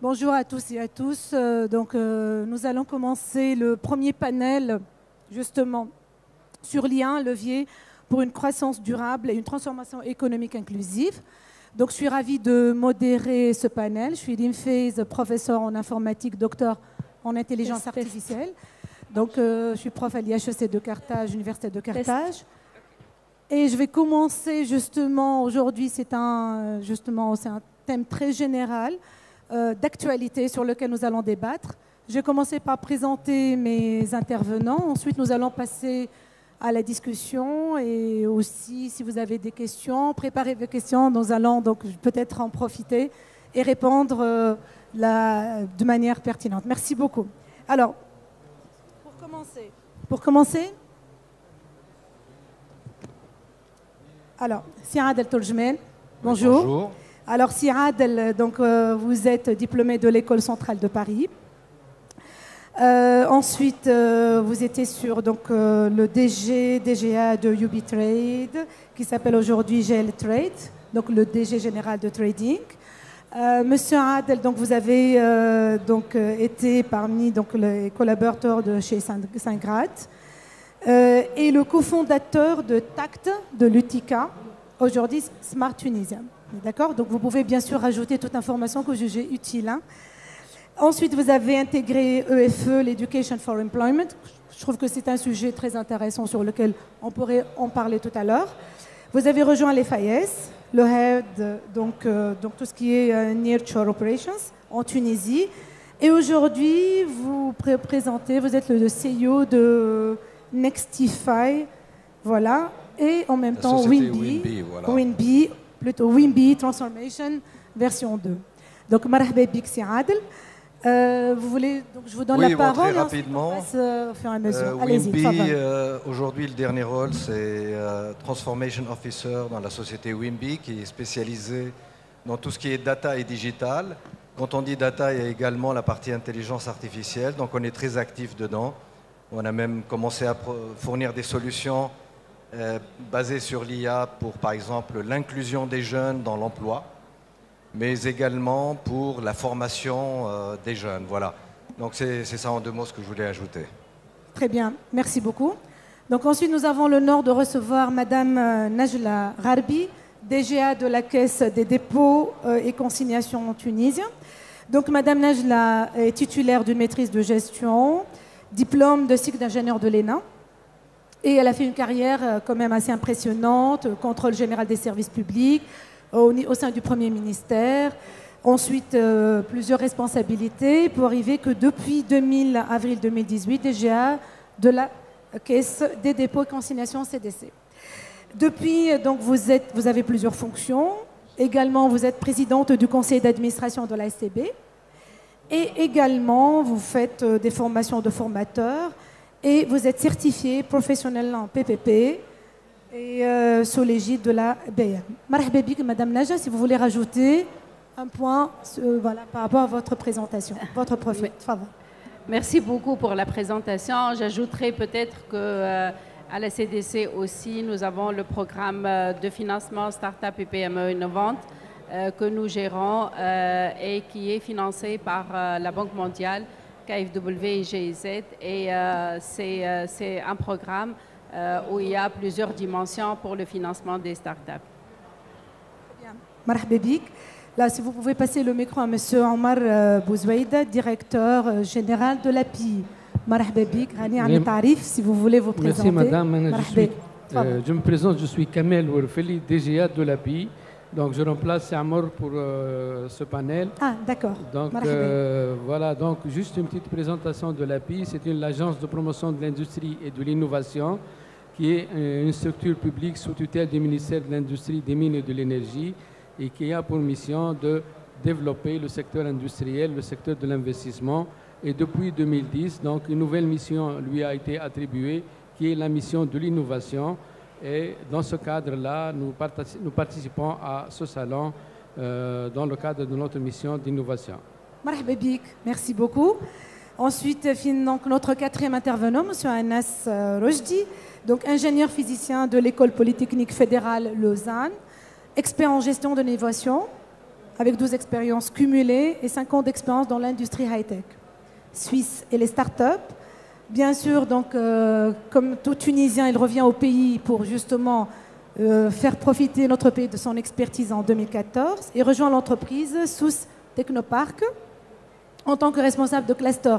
Bonjour à tous et à tous. Nous allons commencer le premier panel, justement, sur l'IA, un levier pour une croissance durable et une transformation économique inclusive. Donc, je suis ravie de modérer ce panel. Je suis Rim Faiz, professeur en informatique, docteur en intelligence artificielle. Donc, je suis prof à l'IHEC de Carthage, Université de Carthage. Et je vais commencer justement, aujourd'hui, c'est un thème très général d'actualité sur lequel nous allons débattre. Je vais commencer par présenter mes intervenants. Ensuite, nous allons passer à la discussion et aussi, si vous avez des questions, préparez vos questions. Nous allons donc peut-être en profiter et répondre de manière pertinente. Merci beaucoup. Alors, pour commencer, alors, Siad El Toljmen, bonjour. Bonjour. Alors, Siad, vous êtes diplômé de l'École centrale de Paris. Ensuite, vous étiez sur le DGA de UbiTrade, qui s'appelle aujourd'hui GL Trade, donc le DG général de Trading. Monsieur Adel, donc vous avez été parmi les collaborateurs de chez Saint-Grad et le cofondateur de TACT, de l'UTICA, aujourd'hui Smart Tunisia. D'accord? Donc vous pouvez bien sûr rajouter toute information que vous jugez utile. Hein. Ensuite, vous avez intégré EFE, l'Education for Employment. Je trouve que c'est un sujet très intéressant sur lequel on pourrait en parler tout à l'heure. Vous avez rejoint les FAES, le Head, donc tout ce qui est Nearshore Operations en Tunisie. Et aujourd'hui, vous êtes le CEO de Nextify, voilà, et en même temps Winby, voilà. Winby Transformation version 2. Donc, marhaba bik si Adel. Vous voulez, donc je vous donne la parole. Très rapidement. Winby, aujourd'hui, le dernier rôle, c'est Transformation Officer dans la société Winby, qui est spécialisée dans tout ce qui est data et digital. Quand on dit data, il y a également la partie intelligence artificielle, donc on est très actif dedans. On a même commencé à fournir des solutions basées sur l'IA pour, par exemple, l'inclusion des jeunes dans l'emploi, mais également pour la formation des jeunes. Voilà. Donc c'est ça en deux mots ce que je voulais ajouter. Très bien, merci beaucoup. Donc ensuite, nous avons l'honneur de recevoir Madame Najla Gharbi, DGA de la Caisse des dépôts et consignations en Tunisie. Donc Madame Najla est titulaire d'une maîtrise de gestion, diplôme de cycle d'ingénieur de l'ENA. Et elle a fait une carrière quand même assez impressionnante, contrôle général des services publics, au sein du Premier ministère. Ensuite, plusieurs responsabilités pour arriver que depuis avril 2018, DGA de la Caisse des dépôts et consignations CDC. Depuis, donc, vous avez plusieurs fonctions. Également, vous êtes présidente du conseil d'administration de la STB. Et également, vous faites des formations de formateurs. Et vous êtes certifié professionnel en PPP et sous l'égide de la BM. Marhaba bik, Madame Najla, si vous voulez rajouter un point par rapport à votre présentation, votre profil. Oui. Merci beaucoup pour la présentation. J'ajouterai peut-être qu'à la CDC aussi, nous avons le programme de financement Start-up et PME innovantes que nous gérons et qui est financé par la Banque mondiale, KfW et GIZ. Et c'est un programme où il y a plusieurs dimensions pour le financement des startups. Marhaba bik. Là, si vous pouvez passer le micro à M. Omar Bouzouaïda, directeur général de l'API. Marhaba bik. Rani Ali Tarif, si vous voulez vous présenter. Merci madame. Je me présente, je suis Kamel Ourfeli, DGA de l'API. Donc je remplace Amor pour ce panel. Ah, d'accord. Donc voilà, donc juste une petite présentation de l'API. C'est l'agence de promotion de l'industrie et de l'innovation qui est une structure publique sous tutelle du ministère de l'Industrie, des Mines et de l'Énergie et qui a pour mission de développer le secteur industriel, le secteur de l'investissement. Et depuis 2010, donc une nouvelle mission lui a été attribuée qui est la mission de l'innovation. Et dans ce cadre-là, nous participons à ce salon dans le cadre de notre mission d'innovation. Marhaba bik, merci beaucoup. Ensuite, donc, notre quatrième intervenant, M. Anas Rojdi, donc ingénieur physicien de l'École polytechnique fédérale Lausanne, expert en gestion de l'innovation, avec 12 expériences cumulées et 5 ans d'expérience dans l'industrie high-tech suisse et les startups. Bien sûr, donc, comme tout Tunisien, il revient au pays pour justement faire profiter notre pays de son expertise en 2014 et rejoint l'entreprise SUS Technopark en tant que responsable de cluster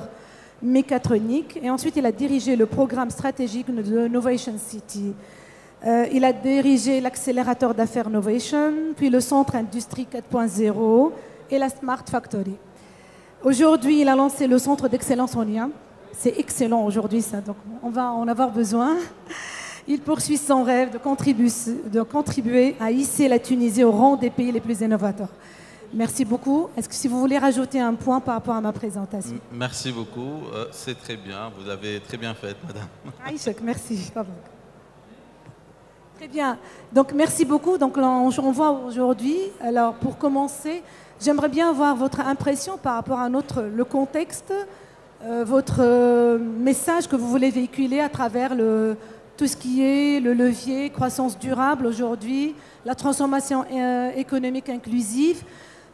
mécatronique. Et ensuite, il a dirigé le programme stratégique de Novation City. Il a dirigé l'accélérateur d'affaires Novation, puis le centre Industrie 4.0 et la Smart Factory. Aujourd'hui, il a lancé le centre d'excellence en lien. C'est excellent aujourd'hui, ça, donc on va en avoir besoin. Il poursuit son rêve de contribuer à hisser la Tunisie au rang des pays les plus innovateurs. Merci beaucoup. Est-ce que si vous voulez rajouter un point par rapport à ma présentation? Merci beaucoup. C'est très bien. Vous avez très bien fait, madame. Aïchek, merci. Très bien. Donc, merci beaucoup. Donc, on voit aujourd'hui. Alors, pour commencer, j'aimerais bien avoir votre impression par rapport à le contexte, votre message que vous voulez véhiculer à travers tout ce qui est le levier croissance durable aujourd'hui, la transformation économique inclusive.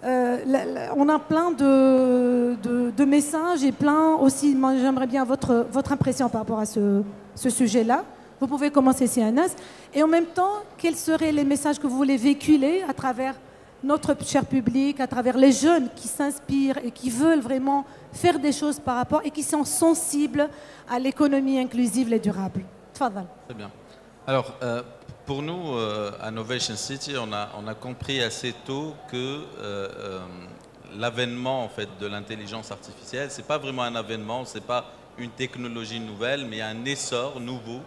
On a plein de messages et plein aussi, moi j'aimerais bien votre impression par rapport à ce sujet-là. Vous pouvez commencer, si Anas. Et en même temps, quels seraient les messages que vous voulez véhiculer à travers notre cher public, à travers les jeunes qui s'inspirent et qui veulent vraiment faire des choses par rapport et qui sont sensibles à l'économie inclusive et durable. Tfadal. Très bien. Alors, pour nous, à Novation City, on a compris assez tôt que l'avènement en fait, de l'intelligence artificielle, ce n'est pas vraiment un avènement, ce n'est pas une technologie nouvelle, mais un essor nouveau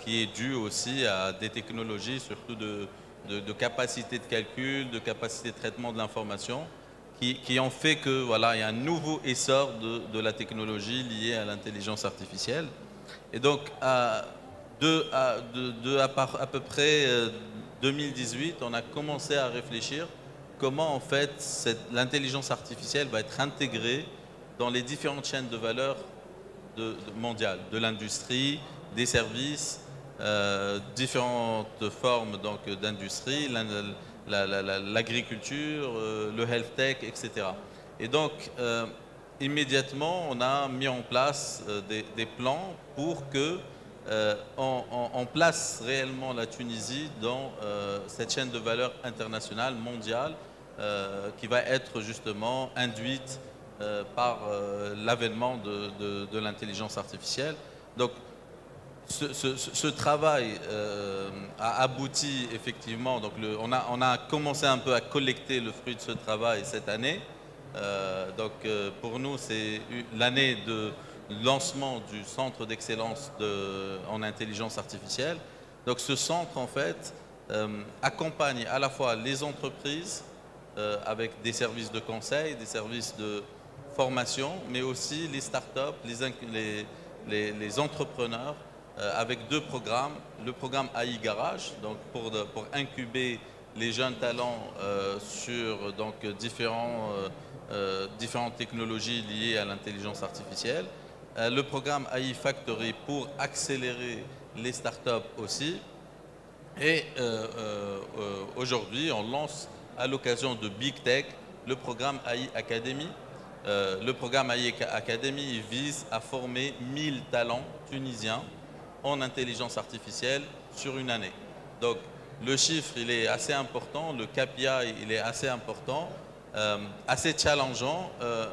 qui est dû aussi à des technologies, surtout de capacité de calcul, de capacité de traitement de l'information, qui ont fait que voilà, il y a un nouveau essor de la technologie liée à l'intelligence artificielle. Et donc, à peu près 2018, on a commencé à réfléchir comment en fait l'intelligence artificielle va être intégrée dans les différentes chaînes de valeur mondiales, de l'industrie, des services, différentes formes d'industrie, l'agriculture, le health tech, etc. Et donc, immédiatement, on a mis en place des plans pour que on place réellement la Tunisie dans cette chaîne de valeur internationale, mondiale, qui va être justement induite par l'avènement de l'intelligence artificielle. Donc, ce travail a abouti effectivement, donc on a commencé un peu à collecter le fruit de ce travail cette année. Pour nous, c'est l'année de lancement du centre d'excellence en intelligence artificielle. Donc ce centre, en fait, accompagne à la fois les entreprises avec des services de conseil, des services de formation, mais aussi les startups, les entrepreneurs, avec 2 programmes. Le programme AI Garage, donc pour incuber les jeunes talents sur différentes technologies liées à l'intelligence artificielle. Le programme AI Factory pour accélérer les startups aussi. Et aujourd'hui, on lance à l'occasion de Big Tech le programme AI Academy. Le programme AI Academy vise à former 1000 talents tunisiens en intelligence artificielle sur une année. Donc le chiffre, il est assez important, le KPI, il est assez important, assez challengeant,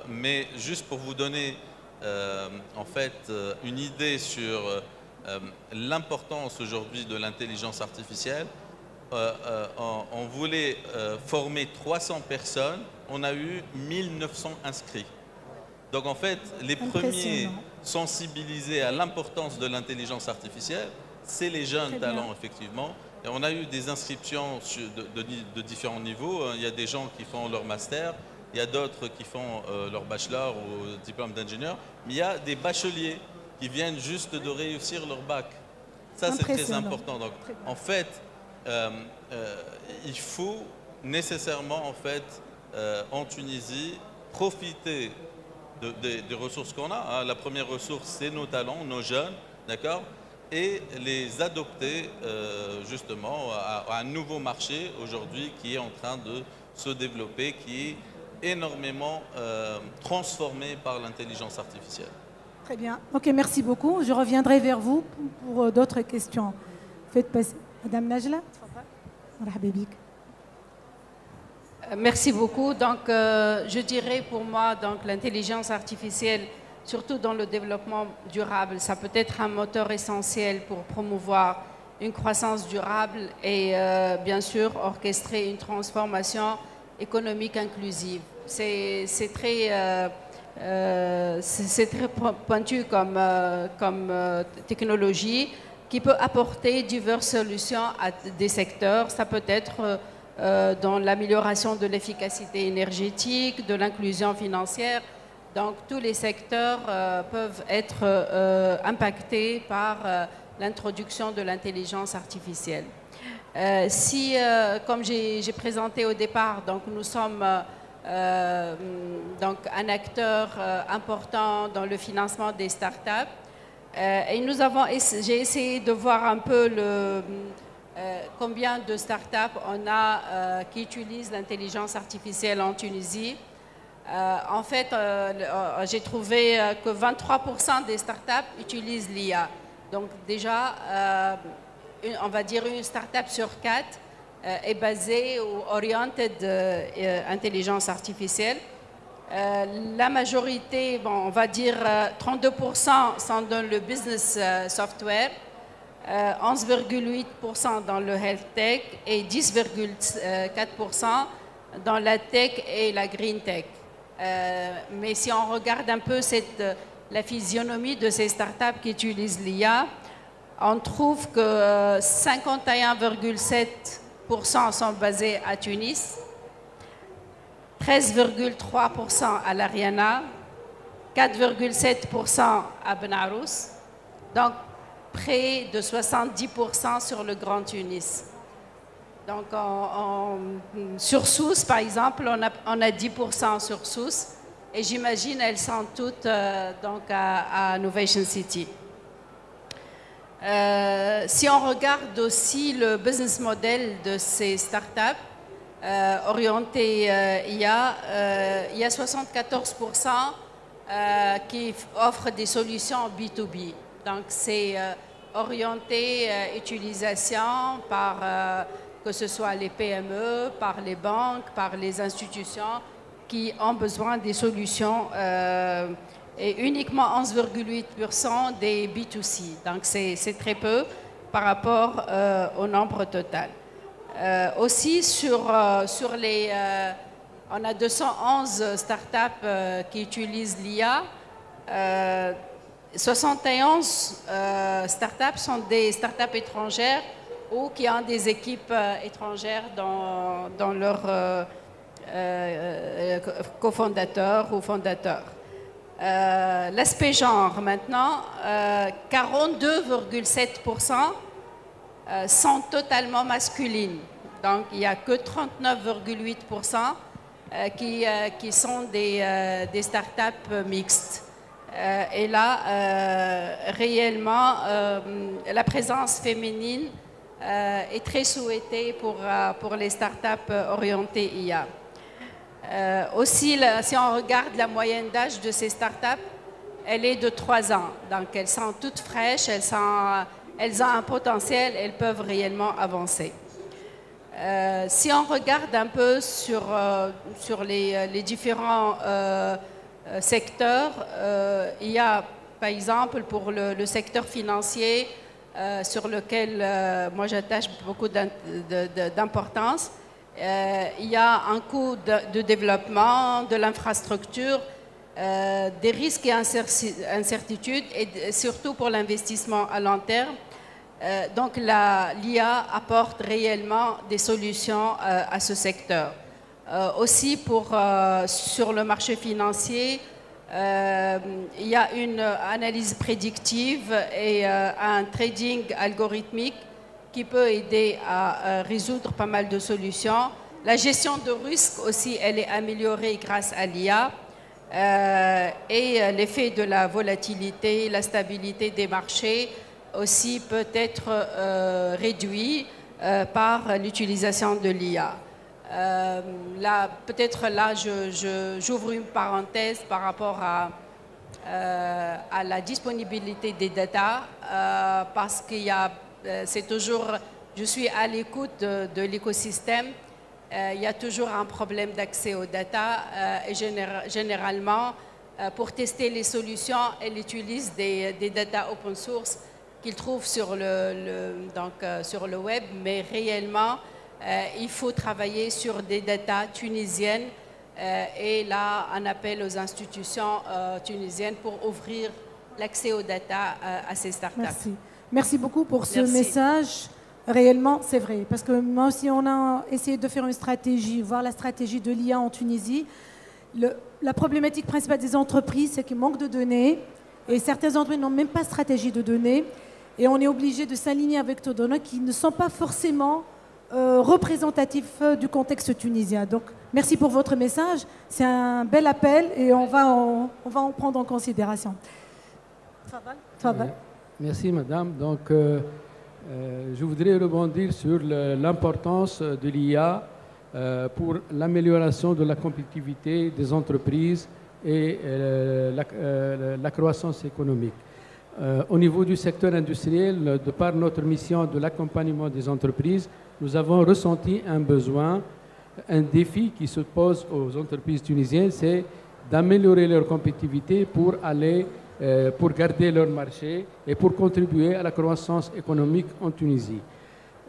mais juste pour vous donner en fait une idée sur l'importance aujourd'hui de l'intelligence artificielle, on voulait former 300 personnes, on a eu 1900 inscrits. Donc en fait, les premiers sensibilisés à l'importance de l'intelligence artificielle, c'est les jeunes talents effectivement. Et on a eu des inscriptions de différents niveaux. Il y a des gens qui font leur master, il y a d'autres qui font leur bachelor ou diplôme d'ingénieur, mais il y a des bacheliers qui viennent juste de réussir leur bac. Ça, c'est très important. Donc, en fait, il faut nécessairement, en fait, en Tunisie, profiter des ressources qu'on a. La première ressource, c'est nos talents, nos jeunes, d'accord, et les adopter justement à un nouveau marché aujourd'hui qui est en train de se développer, qui est énormément transformé par l'intelligence artificielle. Très bien. Ok, merci beaucoup. Je reviendrai vers vous pour d'autres questions. Faites passer. Madame Najla. Merci beaucoup. Donc, je dirais pour moi, donc l'intelligence artificielle, surtout dans le développement durable, ça peut être un moteur essentiel pour promouvoir une croissance durable et bien sûr orchestrer une transformation économique inclusive. C'est très pointu comme technologie qui peut apporter diverses solutions à des secteurs. Ça peut être dans l'amélioration de l'efficacité énergétique, de l'inclusion financière. Donc tous les secteurs peuvent être impactés par l'introduction de l'intelligence artificielle. Comme j'ai présenté au départ, donc nous sommes donc un acteur important dans le financement des startups. Et j'ai essayé de voir un peu combien de startups on a qui utilisent l'intelligence artificielle en Tunisie. En fait, j'ai trouvé que 23% des startups utilisent l'IA. Donc déjà, on va dire une startup sur 4 est basée ou orientée intelligence artificielle. La majorité, bon, on va dire 32% sont dans le business software, 11,8% dans le health tech et 10,4% dans la tech et la green tech. Mais si on regarde un peu la physionomie de ces startups qui utilisent l'IA, on trouve que 51,7% sont basés à Tunis, 13,3% à l'Ariana, 4,7% à Benarous, donc près de 70% sur le Grand Tunis. Donc sur Sousse, par exemple, on a 10% sur Sousse, et j'imagine elles sont toutes donc à Innovation City. Si on regarde aussi le business model de ces startups orientées IA, il y a 74% qui offrent des solutions B2B. Donc c'est orienté utilisation par que ce soit les PME, par les banques, par les institutions qui ont besoin des solutions et uniquement 11,8% des B2C. Donc c'est très peu par rapport au nombre total. Aussi sur les... on a 211 startups qui utilisent l'IA. 71 startups sont des startups étrangères ou qui ont des équipes étrangères dans leurs cofondateurs ou fondateurs. L'aspect genre, maintenant, 42,7% sont totalement masculines. Donc, il n'y a que 39,8% qui sont des startups mixtes. Et là, réellement, la présence féminine est très souhaitée pour les startups orientées IA. Aussi, si on regarde la moyenne d'âge de ces startups, elle est de 3 ans. Donc, elles sont toutes fraîches, elles ont un potentiel, elles peuvent réellement avancer. Si on regarde un peu sur les différents secteurs, il y a, par exemple, pour le secteur financier, sur lequel moi j'attache beaucoup d'importance, il y a un coût de développement de l'infrastructure, des risques et incertitudes, et surtout pour l'investissement à long terme. Donc l'IA apporte réellement des solutions à ce secteur. Aussi sur le marché financier, il y a une analyse prédictive et un trading algorithmique qui peut aider à résoudre pas mal de solutions. La gestion de risque aussi, elle est améliorée grâce à l'IA. Et l'effet de la volatilité, la stabilité des marchés aussi peut être réduit par l'utilisation de l'IA. Là, peut-être là, j'ouvre une parenthèse par rapport à la disponibilité des data, parce qu'il y a, c'est toujours, je suis à l'écoute de l'écosystème. Il y a toujours un problème d'accès aux data et généralement, pour tester les solutions, elle utilise des data open source qu'ils trouvent sur sur le web, mais réellement, il faut travailler sur des data tunisiennes et là, on appelle aux institutions tunisiennes pour ouvrir l'accès aux data à ces startups. Merci. Merci beaucoup pour ce message. Réellement, c'est vrai. Parce que moi aussi, on a essayé de faire une stratégie, voir la stratégie de l'IA en Tunisie. La problématique principale des entreprises, c'est qu'il manque de données. Et certaines entreprises n'ont même pas de stratégie de données. Et on est obligé de s'aligner avec des données qui ne sont pas forcément représentatifs du contexte tunisien. Donc, merci pour votre message. C'est un bel appel et on va en prendre en considération. Merci, madame. Donc, je voudrais rebondir sur l'importance de l'IA pour l'amélioration de la compétitivité des entreprises et la croissance économique. Au niveau du secteur industriel, de par notre mission de l'accompagnement des entreprises, nous avons ressenti un besoin, un défi qui se pose aux entreprises tunisiennes, c'est d'améliorer leur compétitivité pour garder leur marché et pour contribuer à la croissance économique en Tunisie.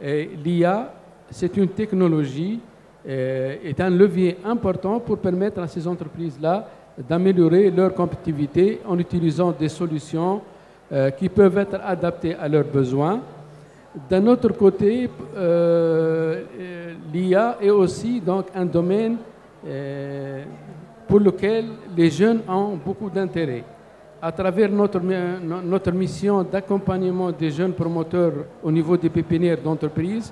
L'IA, c'est une technologie, est un levier important pour permettre à ces entreprises-là d'améliorer leur compétitivité en utilisant des solutions qui peuvent être adaptées à leurs besoins. D'un autre côté, l'IA est aussi donc un domaine pour lequel les jeunes ont beaucoup d'intérêt. À travers notre mission d'accompagnement des jeunes promoteurs au niveau des pépinières d'entreprises,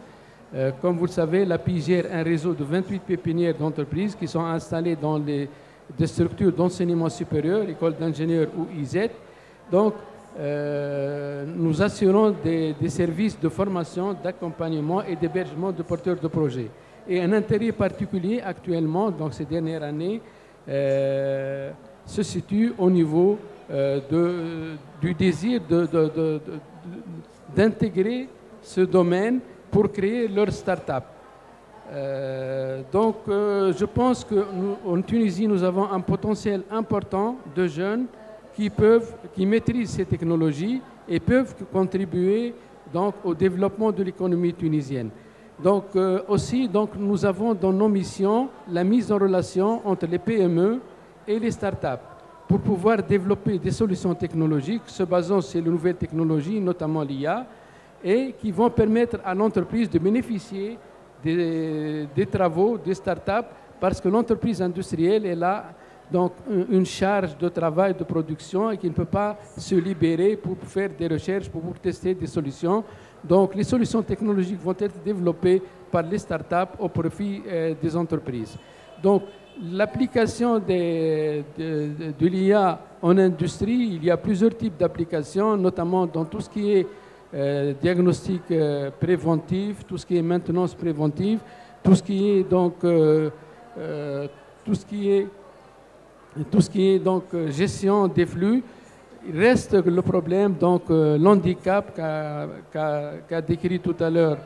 comme vous le savez, l'API gère un réseau de 28 pépinières d'entreprises qui sont installées dans des structures d'enseignement supérieur, écoles d'ingénieurs ou IZ. Donc, nous assurons des services de formation, d'accompagnement et d'hébergement de porteurs de projets. Et un intérêt particulier actuellement, donc ces dernières années, se situe au niveau du désir d'intégrer ce domaine pour créer leur start-up. Donc, je pense qu'en Tunisie, nous avons un potentiel important de jeunes qui maîtrisent ces technologies et peuvent contribuer donc, au développement de l'économie tunisienne. Donc, nous avons dans nos missions la mise en relation entre les PME et les startups pour pouvoir développer des solutions technologiques se basant sur les nouvelles technologies, notamment l'IA, et qui vont permettre à l'entreprise de bénéficier des travaux des startups parce que l'entreprise industrielle est là, donc une charge de travail, de production et qui ne peut pas se libérer pour faire des recherches, pour tester des solutions. Donc les solutions technologiques vont être développées par les startups au profit des entreprises. Donc l'application de l'IA en industrie, il y a plusieurs types d'applications, notamment dans tout ce qui est diagnostic préventif, tout ce qui est maintenance préventive, tout ce qui est donc gestion des flux. Il reste le problème, donc l'handicap qu'a décrit tout à l'heure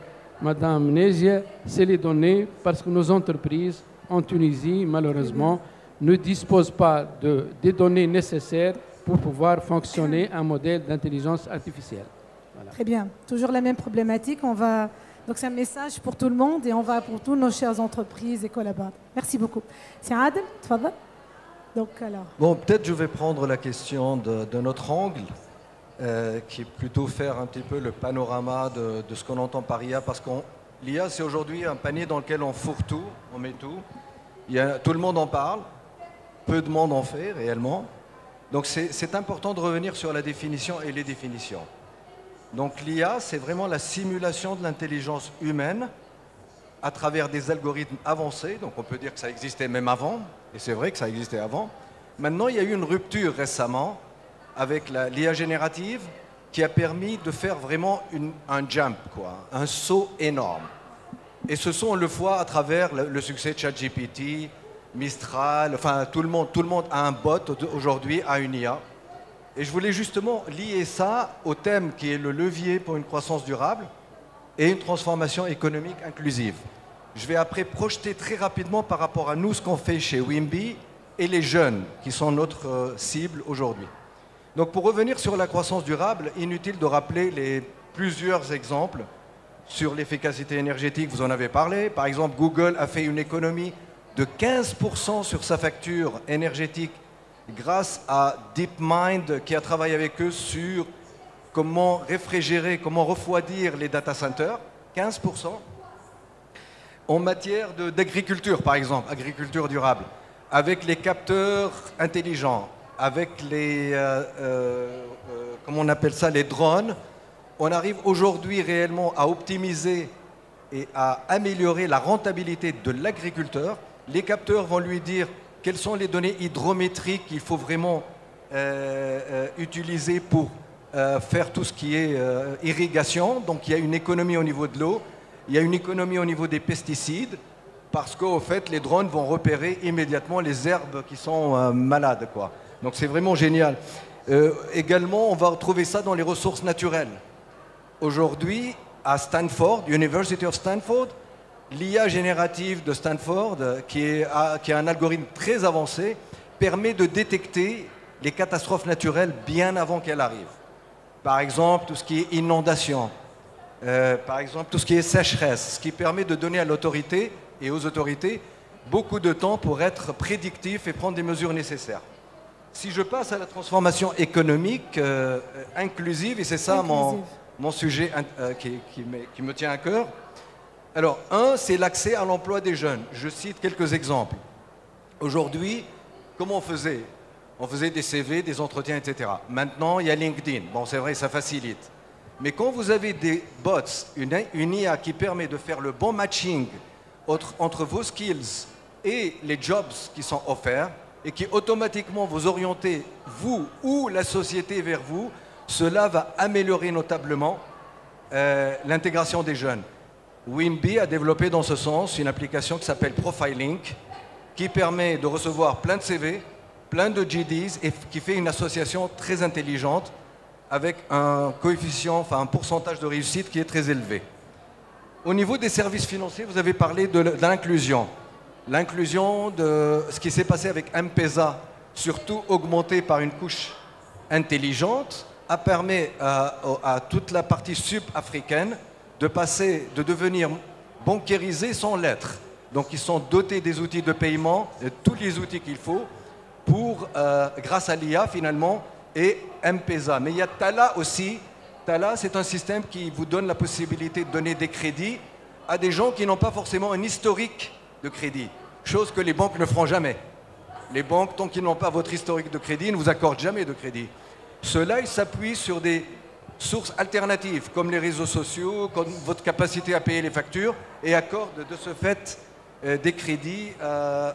Madame Nézia, c'est les données, parce que nos entreprises en Tunisie, malheureusement, ne disposent pas des données nécessaires pour pouvoir fonctionner un modèle d'intelligence artificielle. Voilà. Très bien. Toujours la même problématique. Donc c'est un message pour tout le monde et on va pour toutes nos chères entreprises et collaborateurs. Merci beaucoup. C'est Adel, tfadal. Donc alors. Bon, peut-être je vais prendre la question d'un autre angle, qui est plutôt faire un petit peu le panorama de ce qu'on entend par IA, parce que l'IA c'est aujourd'hui un panier dans lequel on fourre tout, on met tout. Tout le monde en parle, peu de monde en fait réellement. Donc c'est important de revenir sur la définition et les définitions. Donc l'IA, c'est vraiment la simulation de l'intelligence humaine à travers des algorithmes avancés. Donc on peut dire que ça existait même avant, et c'est vrai que ça existait avant. Maintenant, il y a eu une rupture récemment avec l'IA générative qui a permis de faire vraiment un jump, un saut énorme. Et ce sont, on le voit à travers le succès de ChatGPT, Mistral, enfin tout le monde a un bot aujourd'hui, a une IA. Et je voulais justement lier ça au thème qui est le levier pour une croissance durable et une transformation économique inclusive. Je vais après projeter très rapidement par rapport à nous ce qu'on fait chez Wimby et les jeunes qui sont notre cible aujourd'hui. Donc pour revenir sur la croissance durable, inutile de rappeler les plusieurs exemples sur l'efficacité énergétique, vous en avez parlé. Par exemple, Google a fait une économie de 15% sur sa facture énergétique grâce à DeepMind qui a travaillé avec eux sur comment réfrigérer, comment refroidir les data centers. 15%. En matière d'agriculture, par exemple, agriculture durable, avec les capteurs intelligents, avec les, comment on appelle ça, les drones, on arrive aujourd'hui réellement à optimiser et à améliorer la rentabilité de l'agriculteur. Les capteurs vont lui dire quelles sont les données hydrométriques qu'il faut vraiment utiliser pour faire tout ce qui est irrigation. Donc il y a une économie au niveau de l'eau, il y a une économie au niveau des pesticides, parce qu'au fait, les drones vont repérer immédiatement les herbes qui sont malades, quoi. Donc c'est vraiment génial. Également, on va retrouver ça dans les ressources naturelles. Aujourd'hui, à Stanford, University of Stanford, l'IA générative de Stanford, qui a un algorithme très avancé, permet de détecter les catastrophes naturelles bien avant qu'elles arrivent. Par exemple, tout ce qui est inondation, par exemple, tout ce qui est sécheresse, ce qui permet de donner à l'autorité et aux autorités beaucoup de temps pour être prédictif et prendre des mesures nécessaires. Si je passe à la transformation économique inclusive, et c'est ça mon sujet qui me tient à cœur. Alors, un, c'est l'accès à l'emploi des jeunes. Je cite quelques exemples. Aujourd'hui, comment on faisait? On faisait des CV, des entretiens, etc. Maintenant, il y a LinkedIn. Bon, c'est vrai, ça facilite. Mais quand vous avez des bots, une IA qui permet de faire le bon matching entre vos skills et les jobs qui sont offerts, et qui automatiquement vous orientez, vous ou la société, vers vous, cela va améliorer notablement l'intégration des jeunes. Wimby a développé dans ce sens une application qui s'appelle Profilink, qui permet de recevoir plein de CV, plein de GDs, et qui fait une association très intelligente avec un coefficient, enfin un pourcentage de réussite qui est très élevé. Au niveau des services financiers, vous avez parlé de l'inclusion. L'inclusion de ce qui s'est passé avec M-Pesa, surtout augmenté par une couche intelligente, a permis à toute la partie sud-africaine de devenir bancarisés sans lettres. Donc ils sont dotés des outils de paiement, de tous les outils qu'il faut pour, grâce à l'IA finalement, et M-Pesa. Mais il y a Tala aussi. Tala, c'est un système qui vous donne la possibilité de donner des crédits à des gens qui n'ont pas forcément un historique de crédit, chose que les banques ne feront jamais. Les banques, tant qu'ils n'ont pas votre historique de crédit, ne vous accordent jamais de crédit. Cela, il s'appuie sur des sources alternatives, comme les réseaux sociaux, comme votre capacité à payer les factures, et accordent de ce fait des crédits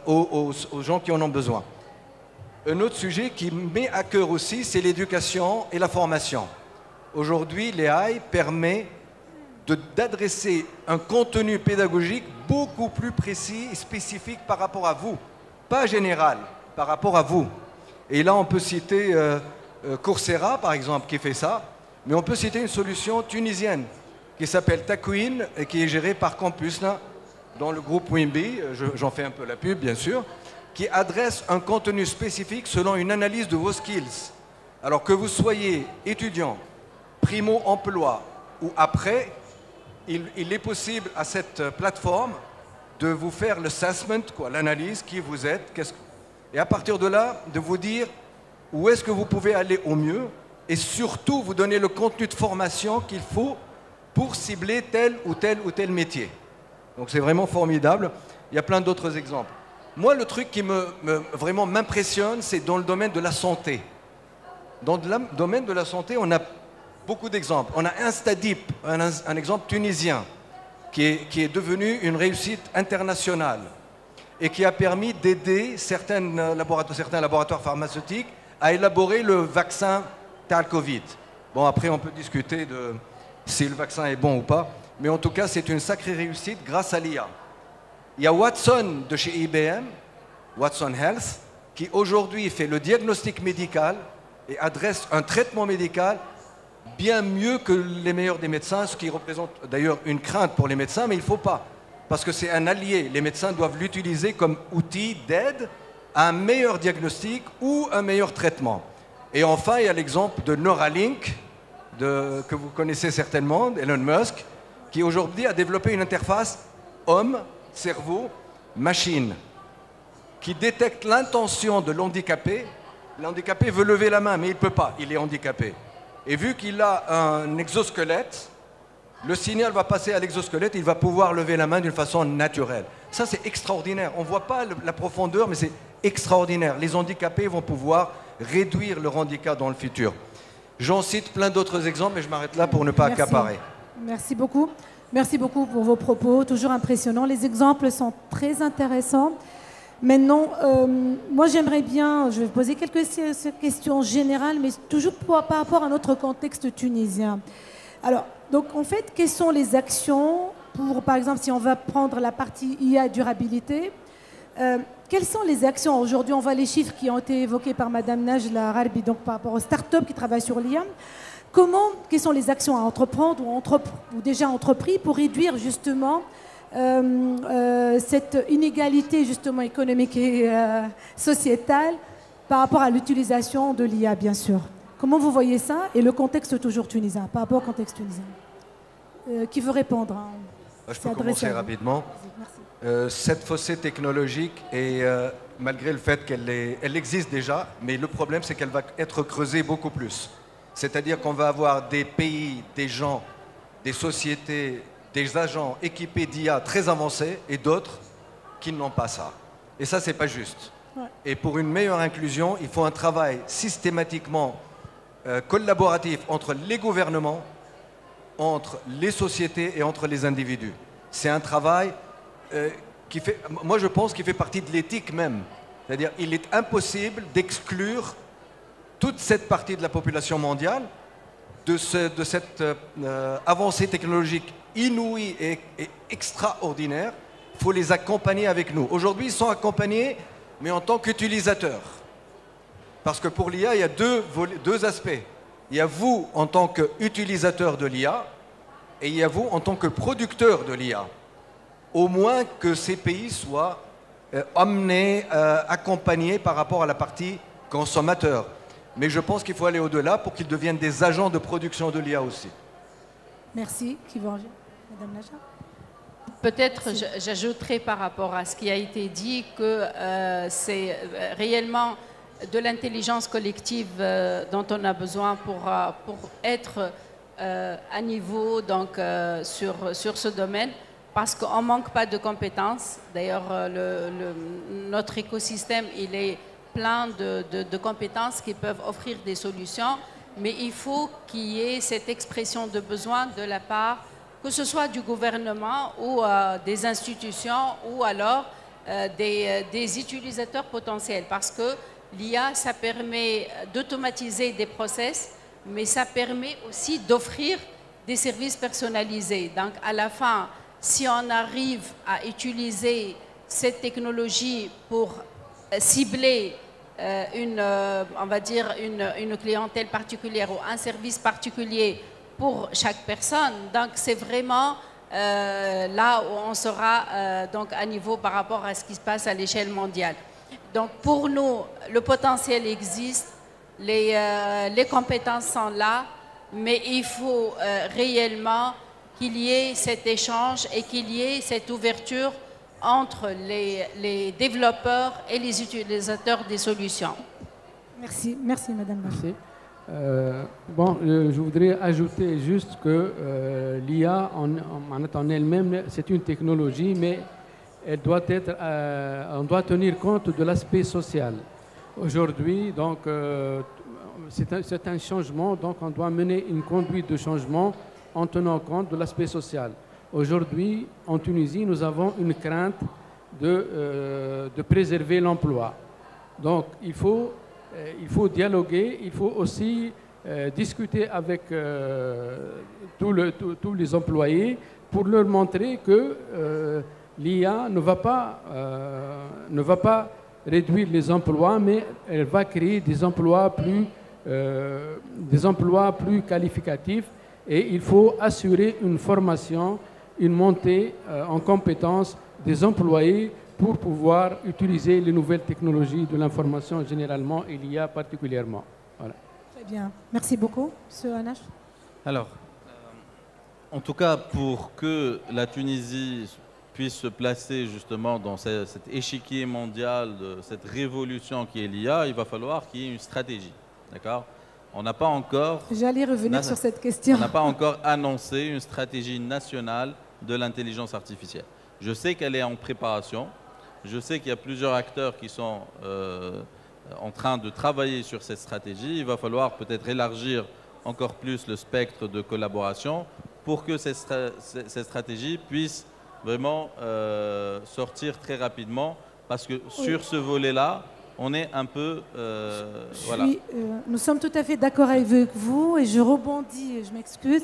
aux gens qui en ont besoin. Un autre sujet qui met à cœur aussi, c'est l'éducation et la formation. Aujourd'hui, l'AI permet d'adresser un contenu pédagogique beaucoup plus précis et spécifique par rapport à vous. Pas général, par rapport à vous. Et là, on peut citer Coursera, par exemple, qui fait ça. Mais on peut citer une solution tunisienne qui s'appelle Takwin et qui est gérée par Campus, là, dans le groupe Wimby. J'en fais un peu la pub, bien sûr, qui adresse un contenu spécifique selon une analyse de vos skills. Alors que vous soyez étudiant, primo-emploi ou après, il est possible à cette plateforme de vous faire l'assessment, l'analyse, qui vous êtes, et à partir de là, de vous dire où est-ce que vous pouvez aller au mieux, et surtout vous donner le contenu de formation qu'il faut pour cibler tel ou tel métier. Donc c'est vraiment formidable. Il y a plein d'autres exemples. Moi, le truc qui vraiment m'impressionne, c'est dans le domaine de la santé. Dans le domaine de la santé, on a beaucoup d'exemples. On a Instadeep, un exemple tunisien, qui est devenu une réussite internationale et qui a permis d'aider certains laboratoires pharmaceutiques à élaborer le vaccin Tal Covid. Bon, après, on peut discuter de si le vaccin est bon ou pas, mais en tout cas, c'est une sacrée réussite grâce à l'IA. Il y a Watson de chez IBM, Watson Health, qui aujourd'hui fait le diagnostic médical et adresse un traitement médical bien mieux que les meilleurs des médecins, ce qui représente d'ailleurs une crainte pour les médecins, mais il ne faut pas, parce que c'est un allié. Les médecins doivent l'utiliser comme outil d'aide à un meilleur diagnostic ou un meilleur traitement. Et enfin, il y a l'exemple de Neuralink, que vous connaissez certainement, d'Elon Musk, qui aujourd'hui a développé une interface homme, cerveau, machine, qui détecte l'intention de l'handicapé. L'handicapé veut lever la main, mais il ne peut pas, il est handicapé. Et vu qu'il a un exosquelette, le signal va passer à l'exosquelette, il va pouvoir lever la main d'une façon naturelle. Ça, c'est extraordinaire. On ne voit pas la profondeur, mais c'est extraordinaire. Les handicapés vont pouvoir réduire leur handicap dans le futur. J'en cite plein d'autres exemples, mais je m'arrête là pour ne pas accaparer. Merci beaucoup. Merci beaucoup pour vos propos, toujours impressionnants. Les exemples sont très intéressants. Maintenant, moi j'aimerais bien, je vais poser quelques questions générales, mais toujours par rapport à notre contexte tunisien. Alors, donc en fait, quelles sont les actions pour, par exemple, si on va prendre la partie IA durabilité, quelles sont les actions aujourd'hui? On voit les chiffres qui ont été évoqués par Madame Najla Harbi, donc par rapport aux startups qui travaillent sur l'IA. Quelles sont les actions à entreprendre ou déjà entrepris pour réduire justement cette inégalité justement économique et sociétale par rapport à l'utilisation de l'IA, bien sûr. Comment vous voyez ça et le contexte toujours tunisien, par rapport au contexte tunisien? Qui veut répondre, hein? Je peux commencer rapidement. Cette fossée technologique, malgré le fait qu'elle existe déjà, mais le problème c'est qu'elle va être creusée beaucoup plus. C'est-à-dire qu'on va avoir des pays, des gens, des sociétés, des agents équipés d'IA très avancés et d'autres qui n'ont pas ça. Et ça, c'est pas juste. Ouais. Et pour une meilleure inclusion, il faut un travail systématiquement collaboratif entre les gouvernements, entre les sociétés et entre les individus. C'est un travail qui fait, moi je pense, qu'il fait partie de l'éthique même. C'est-à-dire il est impossible d'exclure toute cette partie de la population mondiale de cette avancée technologique inouïe et extraordinaire. Il faut les accompagner avec nous. Aujourd'hui, ils sont accompagnés, mais en tant qu'utilisateurs. Parce que pour l'IA, il y a deux aspects. Il y a vous en tant qu'utilisateur de l'IA et il y a vous en tant que producteur de l'IA. Au moins que ces pays soient amenés, accompagnés par rapport à la partie consommateur. Mais je pense qu'il faut aller au-delà pour qu'ils deviennent des agents de production de l'IA aussi. Merci. Qui veut revenir? Madame Najla? Peut-être j'ajouterai par rapport à ce qui a été dit que c'est réellement de l'intelligence collective dont on a besoin pour être à niveau donc, sur ce domaine, parce qu'on ne manque pas de compétences. D'ailleurs, notre écosystème, il est plein de compétences qui peuvent offrir des solutions, mais il faut qu'il y ait cette expression de besoin de la part, que ce soit du gouvernement ou des institutions ou alors des utilisateurs potentiels, parce que l'IA, ça permet d'automatiser des process, mais ça permet aussi d'offrir des services personnalisés. Donc à la fin, si on arrive à utiliser cette technologie pour cibler on va dire une clientèle particulière ou un service particulier pour chaque personne, donc c'est vraiment là où on sera donc à niveau par rapport à ce qui se passe à l'échelle mondiale. Donc pour nous, le potentiel existe, les compétences sont là, mais il faut réellement qu'il y ait cet échange et qu'il y ait cette ouverture entre les développeurs et les utilisateurs des solutions. Merci, merci Madame. Merci. Je voudrais ajouter juste que l'IA en elle-même, c'est une technologie, mais elle doit être, on doit tenir compte de l'aspect social. Aujourd'hui, donc, c'est un changement, donc on doit mener une conduite de changement en tenant compte de l'aspect social. Aujourd'hui, en Tunisie, nous avons une crainte de préserver l'emploi. Donc, il faut dialoguer, il faut aussi discuter avec tous les employés pour leur montrer que l'IA ne va pas réduire les emplois, mais elle va créer des emplois plus qualificatifs, et il faut assurer une formation, une montée en compétences des employés pour pouvoir utiliser les nouvelles technologies de l'information généralement et l'IA particulièrement. Voilà. Très bien. Merci beaucoup, M. Hanash. Alors, en tout cas, pour que la Tunisie puisse se placer justement dans cet échiquier mondial, de cette révolution qui est l'IA, il va falloir qu'il y ait une stratégie. D'accord ? On n'a pas encore... J'allais revenir sur cette question. On n'a pas encore annoncé une stratégie nationale de l'intelligence artificielle. Je sais qu'elle est en préparation. Je sais qu'il y a plusieurs acteurs qui sont en train de travailler sur cette stratégie. Il va falloir peut-être élargir encore plus le spectre de collaboration pour que cette stratégie puisse vraiment sortir très rapidement, parce que sur ce volet-là, on est un peu... voilà. Nous sommes tout à fait d'accord avec vous, et je rebondis, je m'excuse.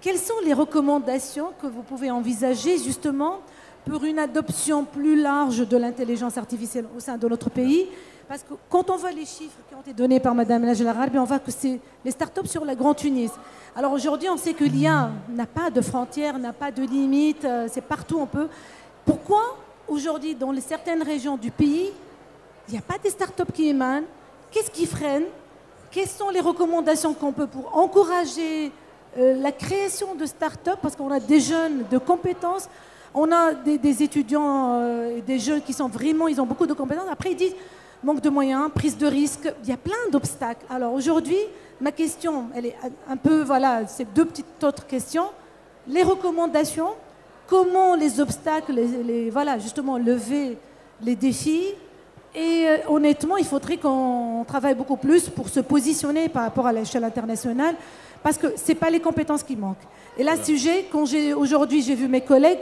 Quelles sont les recommandations que vous pouvez envisager justement pour une adoption plus large de l'intelligence artificielle au sein de notre pays? Parce que quand on voit les chiffres qui ont été donnés par Mme Najla Al-Gharbi, on voit que c'est les startups sur la Grande Tunis. Alors aujourd'hui, on sait que l'IA n'a pas de frontières, n'a pas de limites, c'est partout on peut. Pourquoi aujourd'hui, dans certaines régions du pays, il n'y a pas des startups qui émanent? Qu'est-ce qui freine? Quelles sont les recommandations qu'on peut pour encourager la création de startups? Parce qu'on a des jeunes de compétences, on a des étudiants et des jeunes qui sont vraiment, ils ont beaucoup de compétences. Après, ils disent manque de moyens, prise de risque, il y a plein d'obstacles. Alors aujourd'hui, ma question, elle est un peu, voilà, c'est deux petites autres questions. Les recommandations, comment les obstacles, voilà, justement, lever les défis. Et honnêtement, il faudrait qu'on travaille beaucoup plus pour se positionner par rapport à l'échelle internationale, parce que ce n'est pas les compétences qui manquent. Et là, sujet, quand aujourd'hui j'ai vu mes collègues,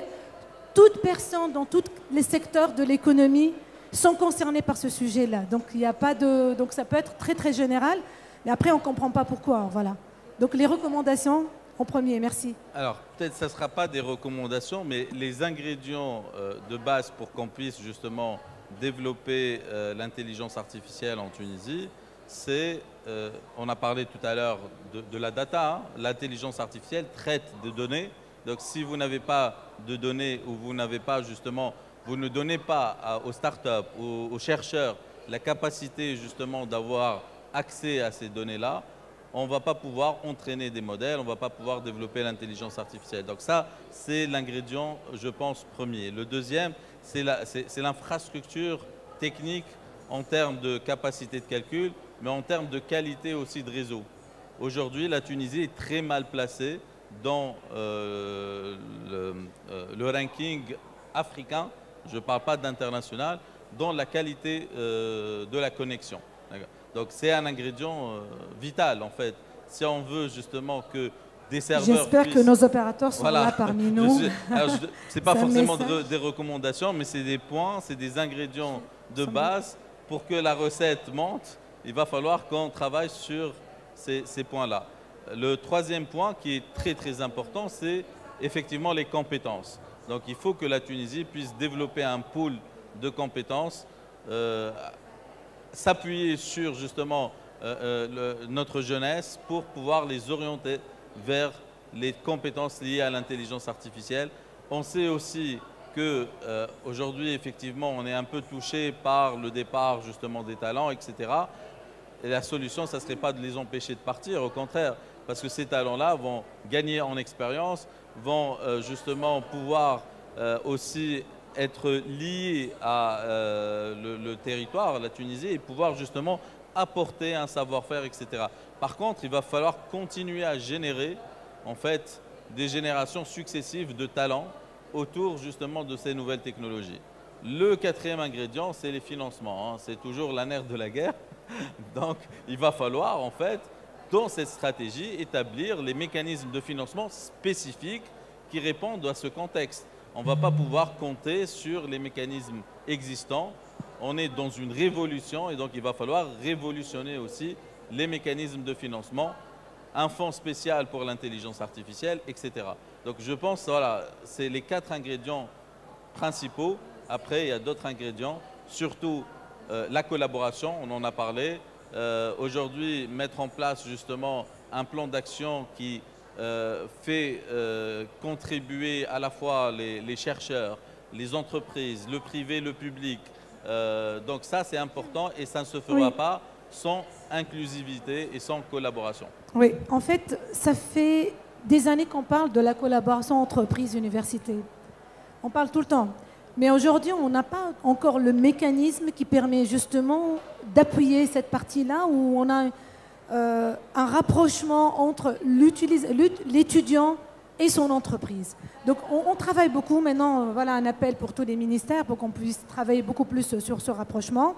toutes personnes dans tous les secteurs de l'économie sont concernées par ce sujet-là. Donc, il n'y a pas de... Donc ça peut être très très général, mais après on ne comprend pas pourquoi. Voilà. Donc les recommandations en premier, merci. Alors, peut-être que ce ne sera pas des recommandations, mais les ingrédients de base pour qu'on puisse justement développer l'intelligence artificielle en Tunisie, c'est, on a parlé tout à l'heure de la data, hein. L'intelligence artificielle traite de données. Donc si vous n'avez pas de données, ou vous n'avez pas justement, vous ne donnez pas aux startups, aux chercheurs la capacité justement d'avoir accès à ces données-là, on ne va pas pouvoir entraîner des modèles, on ne va pas pouvoir développer l'intelligence artificielle. Donc ça, c'est l'ingrédient, je pense, premier. Le deuxième, c'est l'infrastructure technique en termes de capacité de calcul, mais en termes de qualité aussi de réseau. Aujourd'hui, la Tunisie est très mal placée dans le ranking africain, je ne parle pas d'international, dans la qualité de la connexion. Donc c'est un ingrédient vital en fait. Si on veut justement que des serveurs J'espère que nos opérateurs sont là parmi nous. Ce n'est pas forcément des recommandations, mais c'est des points, c'est des ingrédients de base. Pour que la recette monte, il va falloir qu'on travaille sur ces points-là. Le troisième point qui est très très important, c'est effectivement les compétences. Donc il faut que la Tunisie puisse développer un pool de compétences, s'appuyer sur justement notre jeunesse pour pouvoir les orienter vers les compétences liées à l'intelligence artificielle. On sait aussi que aujourd'hui effectivement on est un peu touché par le départ justement des talents, etc. Et la solution, ça ne serait pas de les empêcher de partir, au contraire, parce que ces talents-là vont gagner en expérience, vont justement pouvoir aussi être liés à le territoire, la Tunisie, et pouvoir justement apporter un savoir-faire, etc. Par contre, il va falloir continuer à générer en fait des générations successives de talents autour justement de ces nouvelles technologies. Le quatrième ingrédient, c'est les financements, hein. C'est toujours la nerf de la guerre. Donc, il va falloir en fait, dans cette stratégie, établir les mécanismes de financement spécifiques qui répondent à ce contexte. On ne va pas pouvoir compter sur les mécanismes existants. On est dans une révolution et donc il va falloir révolutionner aussi les mécanismes de financement, un fonds spécial pour l'intelligence artificielle, etc. Donc je pense, voilà, c'est les 4 ingrédients principaux. Après, il y a d'autres ingrédients, surtout la collaboration, on en a parlé. Aujourd'hui, mettre en place justement un plan d'action qui fait contribuer à la fois les chercheurs, les entreprises, le privé, le public. Donc ça, c'est important et ça ne se fera pas sans inclusivité et sans collaboration. Oui, en fait, ça fait des années qu'on parle de la collaboration entreprise-université. On parle tout le temps. Mais aujourd'hui, on n'a pas encore le mécanisme qui permet justement d'appuyer cette partie-là où on a un rapprochement entre l'étudiant et son entreprise. Donc on travaille beaucoup maintenant, voilà un appel pour tous les ministères pour qu'on puisse travailler beaucoup plus sur ce rapprochement.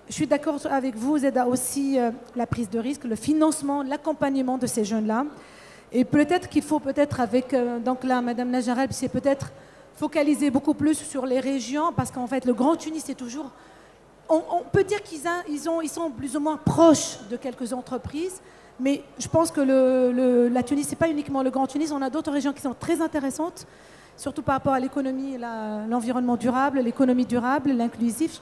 Je suis d'accord avec vous, Zeda, aussi la prise de risque, le financement, l'accompagnement de ces jeunes-là. Et peut-être qu'il faut avec, donc là, Madame Najareb, c'est peut-être focaliser beaucoup plus sur les régions parce qu'en fait, le Grand Tunis, c'est toujours... On peut dire qu'ils sont plus ou moins proches de quelques entreprises, mais je pense que la Tunisie, ce n'est pas uniquement le Grand Tunis, on a d'autres régions qui sont très intéressantes, surtout par rapport à l'économie, l'environnement durable, l'économie durable, l'inclusif.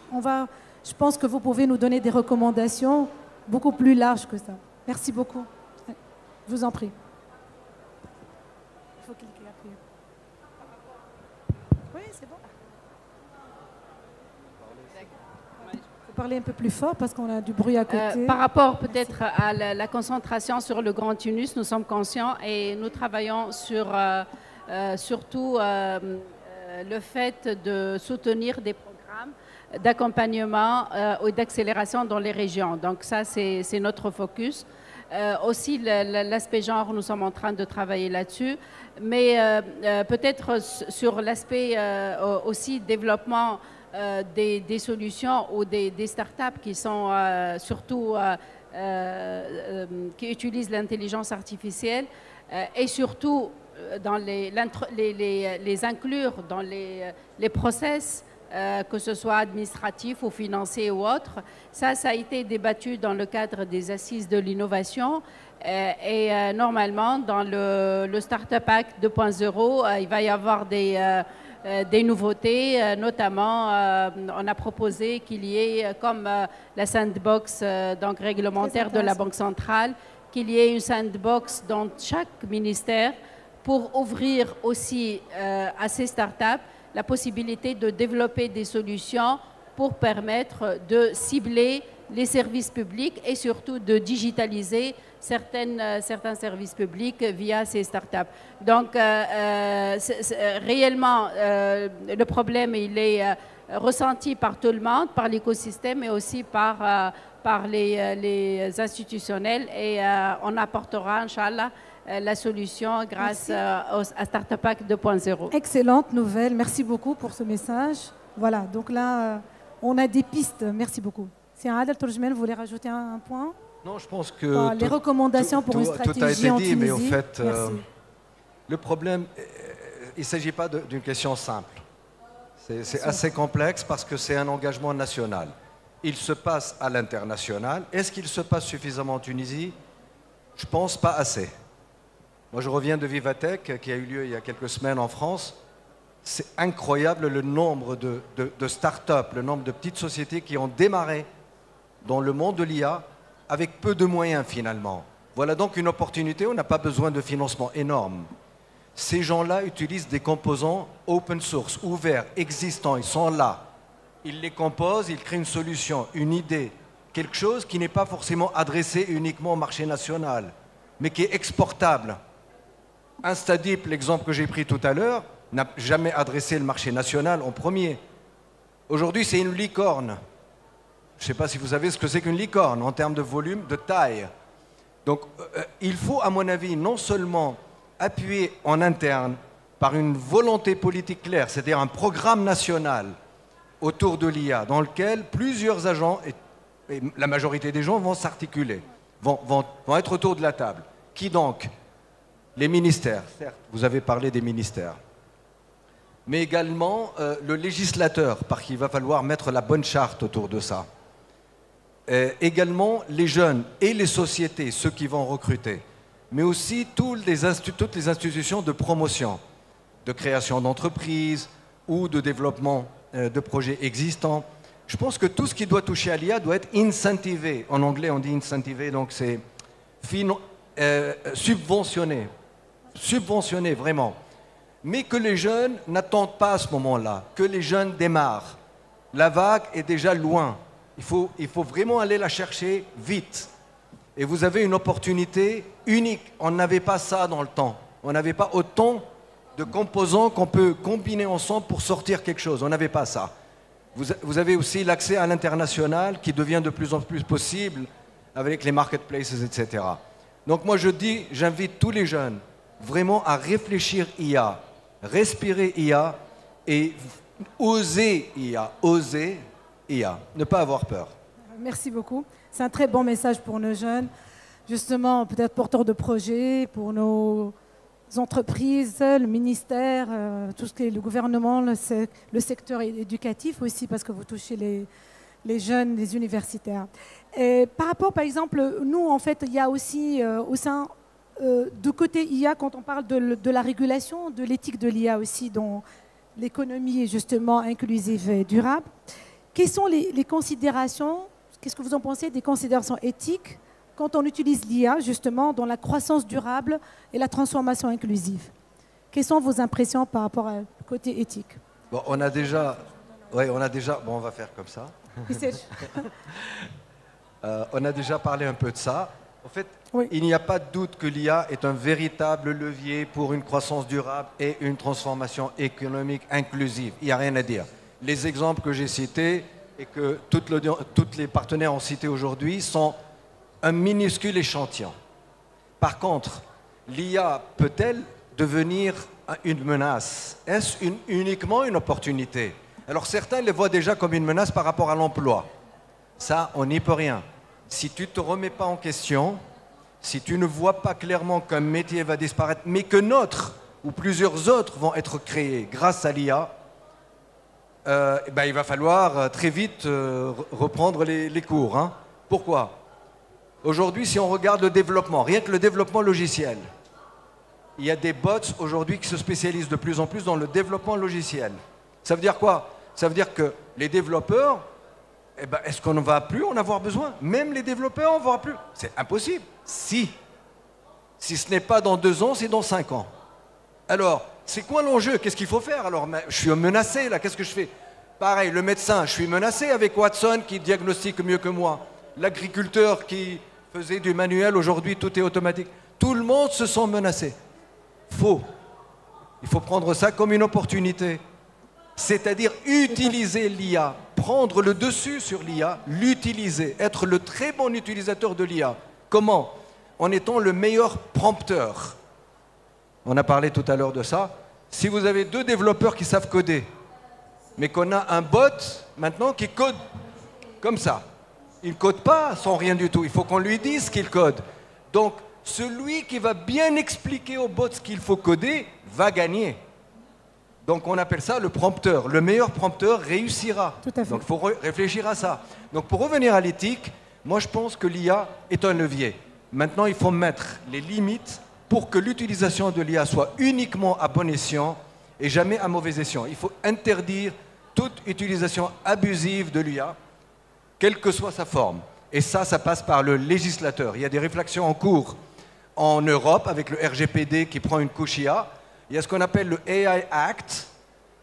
Je pense que vous pouvez nous donner des recommandations beaucoup plus larges que ça. Merci beaucoup. Je vous en prie. Il faut cliquer après. Oui, c'est bon. Parler un peu plus fort parce qu'on a du bruit à côté. Par rapport peut-être à la concentration sur le Grand Tunis, nous sommes conscients et nous travaillons sur surtout le fait de soutenir des programmes d'accompagnement et d'accélération dans les régions. Donc ça, c'est notre focus. Aussi, l'aspect genre, nous sommes en train de travailler là-dessus. Mais peut-être sur l'aspect aussi développement des solutions ou des startups qui sont surtout qui utilisent l'intelligence artificielle et surtout dans les inclure dans les process, que ce soit administratif ou financier ou autre. Ça a été débattu dans le cadre des assises de l'innovation et normalement dans le Startup Act 2.0, il va y avoir des nouveautés, notamment on a proposé qu'il y ait, comme la sandbox donc réglementaire de la Banque centrale, qu'il y ait une sandbox dans chaque ministère pour ouvrir aussi à ces startups la possibilité de développer des solutions pour permettre de cibler les services publics et surtout de digitaliser certains services publics via ces startups. Donc, réellement, le problème, il est ressenti par tout le monde, par l'écosystème, mais aussi par les institutionnels. Et on apportera, Inch'Allah, la solution grâce à Startup Act 2.0. Excellente nouvelle. Merci beaucoup pour ce message. Voilà, donc là, on a des pistes. Merci beaucoup. Si Adel Tourjmel, vous voulez rajouter un point? Non, je pense que les recommandations pour une stratégie tout a en été dit, Tunisie. mais au fait, le problème, il ne s'agit pas d'une question simple. C'est assez complexe parce que c'est un engagement national. Il se passe à l'international. Est-ce qu'il se passe suffisamment en Tunisie? Je ne pense pas assez. Moi, je reviens de Vivatech, qui a eu lieu il y a quelques semaines en France. C'est incroyable le nombre de start-up, le nombre de petites sociétés qui ont démarré dans le monde de l'IA avec peu de moyens finalement. Voilà donc une opportunité, on n'a pas besoin de financement énorme. Ces gens-là utilisent des composants open source, ouverts, existants, ils sont là. Ils les composent, ils créent une solution, une idée, quelque chose qui n'est pas forcément adressé uniquement au marché national, mais qui est exportable. Instadip, l'exemple que j'ai pris tout à l'heure, n'a jamais adressé le marché national en premier. Aujourd'hui, c'est une licorne. Je ne sais pas si vous savez ce que c'est qu'une licorne en termes de volume, de taille. Donc, il faut, à mon avis, non seulement appuyer en interne par une volonté politique claire, c'est-à-dire un programme national autour de l'IA, dans lequel plusieurs agents, et la majorité des gens vont s'articuler, vont être autour de la table. Qui donc? Les ministères, certes, vous avez parlé des ministères. Mais également le législateur, parce qu'il va falloir mettre la bonne charte autour de ça. Également les jeunes et les sociétés, ceux qui vont recruter. mais aussi toutes les institutions de promotion, de création d'entreprises ou de développement de projets existants. Je pense que tout ce qui doit toucher à l'IA doit être incentivé. En anglais, on dit incentivé, donc c'est subventionné. Subventionné, vraiment. Mais que les jeunes n'attendent pas à ce moment-là, que les jeunes démarrent. La vague est déjà loin. Il faut vraiment aller la chercher vite. Et vous avez une opportunité unique. On n'avait pas ça dans le temps. On n'avait pas autant de composants qu'on peut combiner ensemble pour sortir quelque chose. On n'avait pas ça. Vous avez aussi l'accès à l'international qui devient de plus en plus possible avec les marketplaces, etc. Donc moi j'invite tous les jeunes vraiment à réfléchir IA, respirer IA et oser IA, ne pas avoir peur. Merci beaucoup. C'est un très bon message pour nos jeunes, justement peut-être porteurs de projets, pour nos entreprises, le ministère, tout ce qui est le gouvernement, le secteur éducatif aussi, parce que vous touchez les jeunes, les universitaires. Et par rapport, par exemple, nous, en fait, il y a aussi au sein du côté IA, quand on parle de la régulation, de l'éthique de l'IA aussi, dont l'économie est justement inclusive et durable. Quelles sont les considérations, qu'est-ce que vous en pensez des considérations éthiques quand on utilise l'IA justement dans la croissance durable et la transformation inclusive? Quelles sont vos impressions par rapport au côté éthique? Bon, on a déjà... Bon, on va faire comme ça. On a déjà parlé un peu de ça. En fait, oui. Il n'y a pas de doute que l'IA est un véritable levier pour une croissance durable et une transformation économique inclusive. Il n'y a rien à dire. Les exemples que j'ai cités et que toutes les partenaires ont cités aujourd'hui sont un minuscule échantillon. Par contre, l'IA peut-elle devenir une menace? Est-ce uniquement une opportunité? Alors certains les voient déjà comme une menace par rapport à l'emploi. Ça, on n'y peut rien. Si tu ne te remets pas en question, si tu ne vois pas clairement qu'un métier va disparaître, mais que notre ou plusieurs autres vont être créés grâce à l'IA, il va falloir très vite reprendre les cours. Hein. Pourquoi? Aujourd'hui, si on regarde le développement, rien que le développement logiciel, il y a des bots aujourd'hui qui se spécialisent de plus en plus dans le développement logiciel. Ça veut dire quoi? Ça veut dire que les développeurs, est-ce qu'on ne va plus en avoir besoin? Même les développeurs, on ne va plus. C'est impossible. Si ce n'est pas dans 2 ans, c'est dans 5 ans. Alors, c'est quoi l'enjeu? Qu'est-ce qu'il faut faire? Alors, je suis menacé là, qu'est-ce que je fais? Pareil, le médecin, je suis menacé avec Watson qui diagnostique mieux que moi. L'agriculteur qui faisait du manuel, aujourd'hui tout est automatique. Tout le monde se sent menacé. Faux. Il faut prendre ça comme une opportunité. C'est-à-dire utiliser l'IA, prendre le dessus sur l'IA, l'utiliser, être le très bon utilisateur de l'IA. Comment? En étant le meilleur prompteur. On a parlé tout à l'heure de ça. Si vous avez 2 développeurs qui savent coder, mais qu'on a un bot maintenant qui code comme ça, il ne code pas sans rien du tout. Il faut qu'on lui dise qu'il code. Donc, celui qui va bien expliquer au bot ce qu'il faut coder va gagner. Donc, on appelle ça le prompteur. Le meilleur prompteur réussira. Tout à fait. Donc, il faut réfléchir à ça. Donc, pour revenir à l'éthique, moi, je pense que l'IA est un levier. Maintenant, il faut mettre les limites pour que l'utilisation de l'IA soit uniquement à bon escient et jamais à mauvais escient. Il faut interdire toute utilisation abusive de l'IA, quelle que soit sa forme. Et ça passe par le législateur. Il y a des réflexions en cours en Europe avec le RGPD qui prend une couche IA. Il y a ce qu'on appelle le AI Act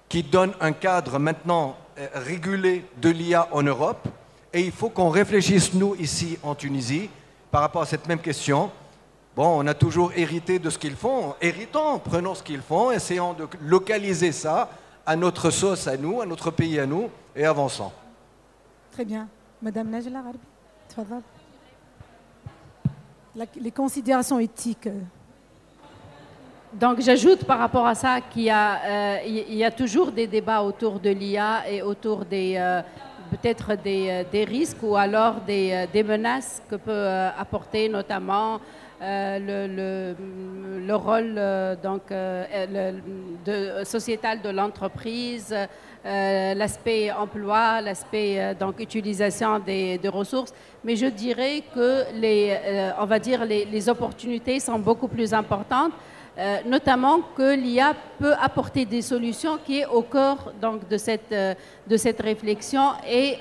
qui donne un cadre maintenant régulé de l'IA en Europe. Et il faut qu'on réfléchisse, nous, ici en Tunisie, par rapport à cette même question. Bon, on a toujours hérité de ce qu'ils font. Héritons, prenons ce qu'ils font, essayons de localiser ça à notre sauce, à nous, à notre pays, à nous, et avançons. Très bien. Madame Najla Gharbi, tfadal. Les considérations éthiques. Donc j'ajoute par rapport à ça qu'il y a toujours des débats autour de l'IA et autour peut-être des risques ou alors des menaces que peut apporter notamment le rôle sociétal de l'entreprise, l'aspect emploi, l'aspect donc utilisation des ressources, mais je dirais que on va dire les opportunités sont beaucoup plus importantes, notamment que l'IA peut apporter des solutions qui est au cœur donc de cette réflexion et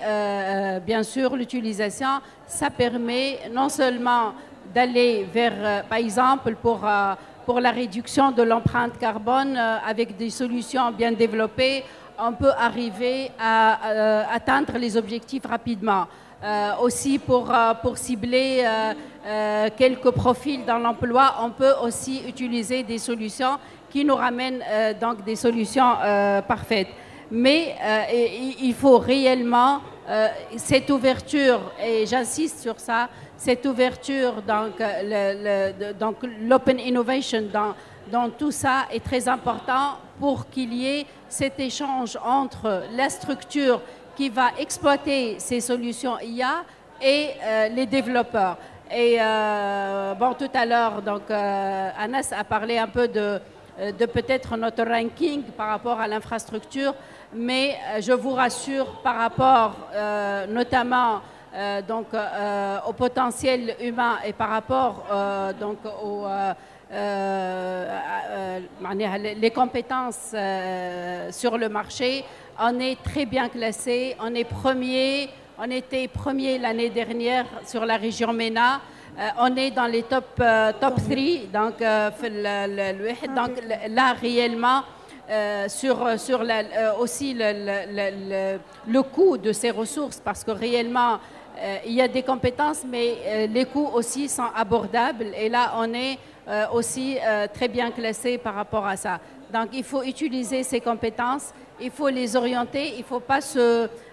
bien sûr l'utilisation, ça permet non seulement d'aller vers, par exemple, pour la réduction de l'empreinte carbone, avec des solutions bien développées, on peut arriver à atteindre les objectifs rapidement. Aussi pour cibler quelques profils dans l'emploi, on peut aussi utiliser des solutions qui nous ramènent donc des solutions parfaites. Mais il faut réellement cette ouverture, et j'insiste sur ça, cette ouverture, donc l'open innovation dans tout ça est très important pour qu'il y ait cet échange entre la structure qui va exploiter ces solutions IA et les développeurs. Et bon, tout à l'heure, donc Anas a parlé un peu de peut-être notre ranking par rapport à l'infrastructure, mais je vous rassure par rapport notamment donc au potentiel humain et par rapport donc les compétences sur le marché, on est très bien classé, on était premier l'année dernière sur la région MENA, on est dans les top 3, donc là réellement aussi le coût de ces ressources, parce que réellement il y a des compétences, mais les coûts aussi sont abordables, et là on est aussi très bien classé par rapport à ça. Donc il faut utiliser ces compétences, il faut les orienter, il ne faut pas